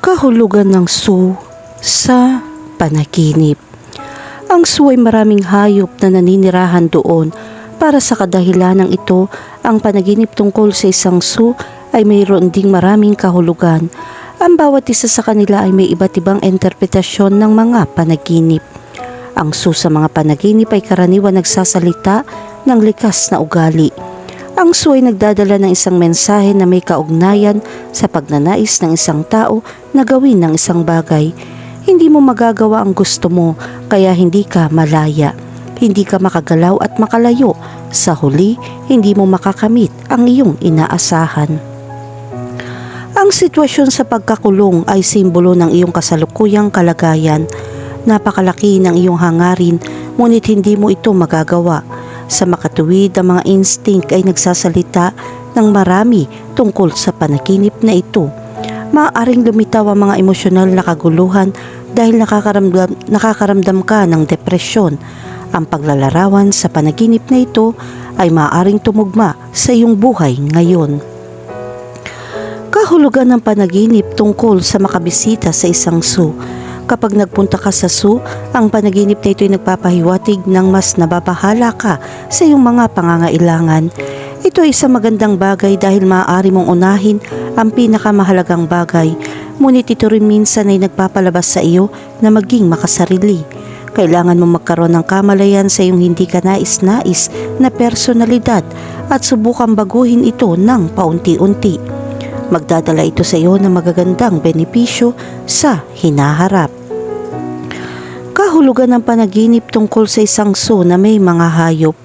Kahulugan ng Su sa panaginip. Ang Su ay maraming hayop na naninirahan doon. Para sa kadahilanang ito, ang panaginip tungkol sa isang Su ay mayroon ding maraming kahulugan. Ang bawat isa sa kanila ay may iba't ibang interpretasyon ng mga panaginip. Ang Su sa mga panaginip ay karaniwan nagsasalita ng likas na ugali. Ang Su ay nagdadala ng isang mensahe na may kaugnayan sa pagnanais ng isang tao na gawin ng isang bagay. Hindi mo magagawa ang gusto mo, kaya hindi ka malaya. Hindi ka makagalaw at makalayo. Sa huli, hindi mo makakamit ang iyong inaasahan. Ang sitwasyon sa pagkakulong ay simbolo ng iyong kasalukuyang kalagayan. Napakalaki ng iyong hangarin, ngunit hindi mo ito magagawa. Sa makatuwid, ang mga instinct ay nagsasalita ng marami tungkol sa panaginip na ito. Maaaring lumitaw ang mga emosyonal na kaguluhan dahil nakakaramdam ka ng depresyon. Ang paglalarawan sa panaginip na ito ay maaaring tumugma sa iyong buhay ngayon. Kahulugan ng panaginip tungkol sa makabisita sa isang Su. Kapag nagpunta ka sa Su, ang panaginip na ito ay nagpapahiwatig ng mas nababahala ka sa iyong mga pangangailangan. Ito ay isang magandang bagay dahil maaari mong unahin ang pinakamahalagang bagay, ngunit ito rin minsan ay nagpapalabas sa iyo na maging makasarili. Kailangan mong magkaroon ng kamalayan sa iyong hindi ka nais-nais na personalidad at subukang baguhin ito ng paunti-unti. Magdadala ito sa iyo ng magagandang benepisyo sa hinaharap. Kahulugan ng panaginip tungkol sa isang Su na may mga hayop.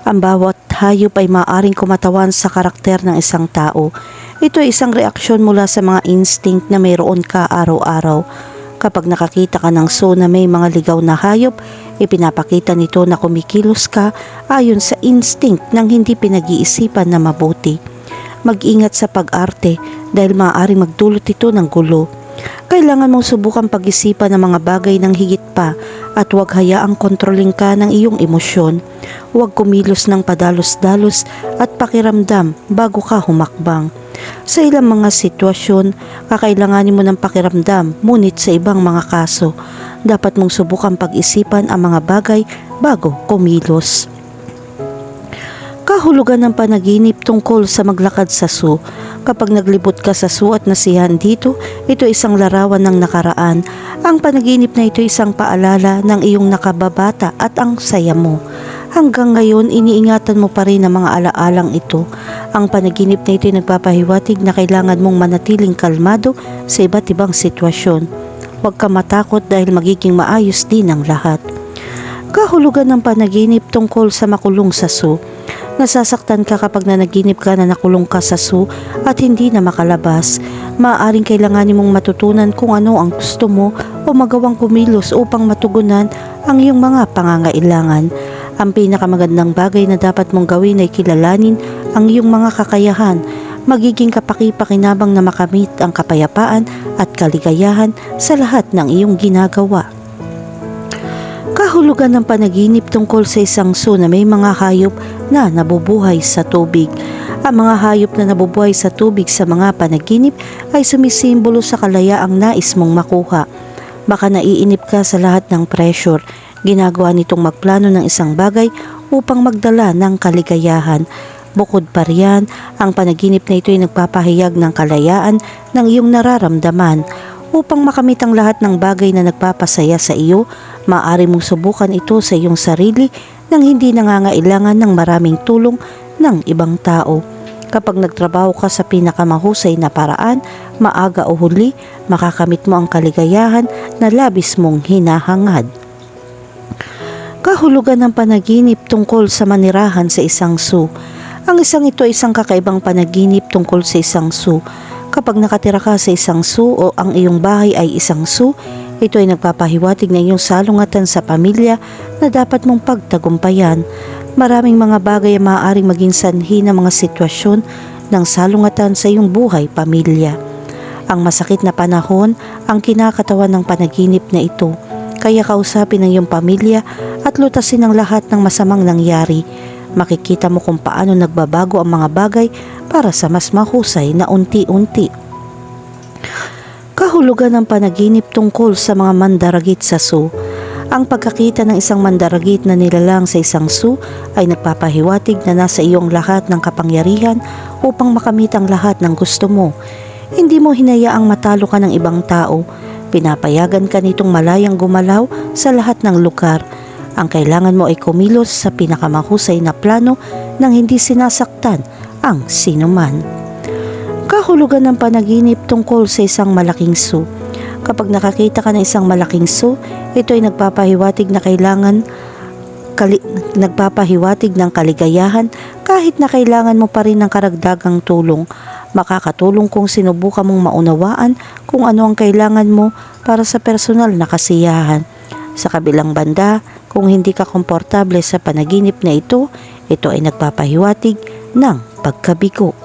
Ang bawat hayop ay maaaring kumatawan sa karakter ng isang tao. Ito ay isang reaksyon mula sa mga instinct na mayroon ka araw-araw. Kapag nakakita ka ng Su na may mga ligaw na hayop, ipinapakita nito na kumikilos ka ayon sa instinct ng hindi pinag-iisipan na mabuti. Mag-ingat sa pag-arte dahil maaaring magdulot ito ng gulo. Kailangan mong subukan pag-isipan ng mga bagay ng higit pa at huwag hayaang kontrolin ka ng iyong emosyon. Huwag kumilos ng padalos-dalos at pakiramdam bago ka humakbang. Sa ilang mga sitwasyon, kakailanganin mo ng pakiramdam, ngunit sa ibang mga kaso, dapat mong subukan pag-isipan ang mga bagay bago kumilos. Kahulugan ng panaginip tungkol sa maglakad sa Su. Kapag naglibot ka sa Su at nasiyahan dito, ito ay isang larawan ng nakaraan. Ang panaginip na ito ay isang paalala ng iyong nakababata at ang saya mo. Hanggang ngayon, iniingatan mo pa rin ang mga alaalang ito. Ang panaginip na ito ay nagpapahiwatig na kailangan mong manatiling kalmado sa iba't ibang sitwasyon. Huwag ka matakot dahil magiging maayos din ang lahat. Kahulugan ng panaginip tungkol sa makulong sa Su. Nasasaktan ka kapag nanaginip ka na nakulong ka sa Su at hindi na makalabas. Maaaring kailanganin mong matutunan kung ano ang gusto mo o magawang kumilos upang matugunan ang iyong mga pangangailangan. Ang pinakamagandang bagay na dapat mong gawin ay kilalanin ang iyong mga kakayahan. Magiging kapaki-pakinabang na makamit ang kapayapaan at kaligayahan sa lahat ng iyong ginagawa. Kahulugan ng panaginip tungkol sa isang Su na may mga hayop na nabubuhay sa tubig. Ang mga hayop na nabubuhay sa tubig sa mga panaginip ay sumisimbolo sa kalayaang nais mong makuha. Baka naiinip ka sa lahat ng pressure. Ginagawa nitong magplano ng isang bagay upang magdala ng kaligayahan. Bukod pa riyan, ang panaginip na ito ay nagpapahayag ng kalayaan ng iyong nararamdaman. Upang makamit ang lahat ng bagay na nagpapasaya sa iyo, maaari mong subukan ito sa iyong sarili nang hindi nangangailangan ng maraming tulong ng ibang tao. Kapag nagtrabaho ka sa pinakamahusay na paraan, maaga o huli, makakamit mo ang kaligayahan na labis mong hinahangad. Kahulugan ng panaginip tungkol sa manirahan sa isang Su. Ang isang ito ay isang kakaibang panaginip tungkol sa isang Su. Kapag nakatira ka sa isang Su o ang iyong bahay ay isang Su, ito ay nagpapahiwatig ng iyong salungatan sa pamilya na dapat mong pagtagumpayan. Maraming mga bagay ang maaaring maging sanhi ng mga sitwasyon ng salungatan sa iyong buhay pamilya. Ang masakit na panahon ang kinakatawan ng panaginip na ito, kaya kausapin ang iyong pamilya at lutasin ang lahat ng masamang nangyari. Makikita mo kung paano nagbabago ang mga bagay para sa mas mahusay na unti-unti. Kahulugan ng panaginip tungkol sa mga mandaragit sa zoo. Ang pagkakita ng isang mandaragit na nilalang sa isang zoo ay nagpapahiwatig na nasa iyong lahat ng kapangyarihan upang makamit ang lahat ng gusto mo. Hindi mo hinayaang matalo ka ng ibang tao. Pinapayagan ka nitong malayang gumalaw sa lahat ng lugar. Ang kailangan mo ay kumilos sa pinakamahusay na plano nang hindi sinasaktan ang sinuman. Kahulugan ng panaginip tungkol sa isang malaking zoo. Kapag nakakita ka ng isang malaking zoo, ito ay nagpapahiwatig ng kaligayahan kahit na kailangan mo pa rin ng karagdagang tulong. Makakatulong kung sinubukan mong maunawaan kung ano ang kailangan mo para sa personal na kasiyahan. Sa kabilang banda, kung hindi ka komportable sa panaginip na ito ay nagpapahiwatig ng pagkabigo.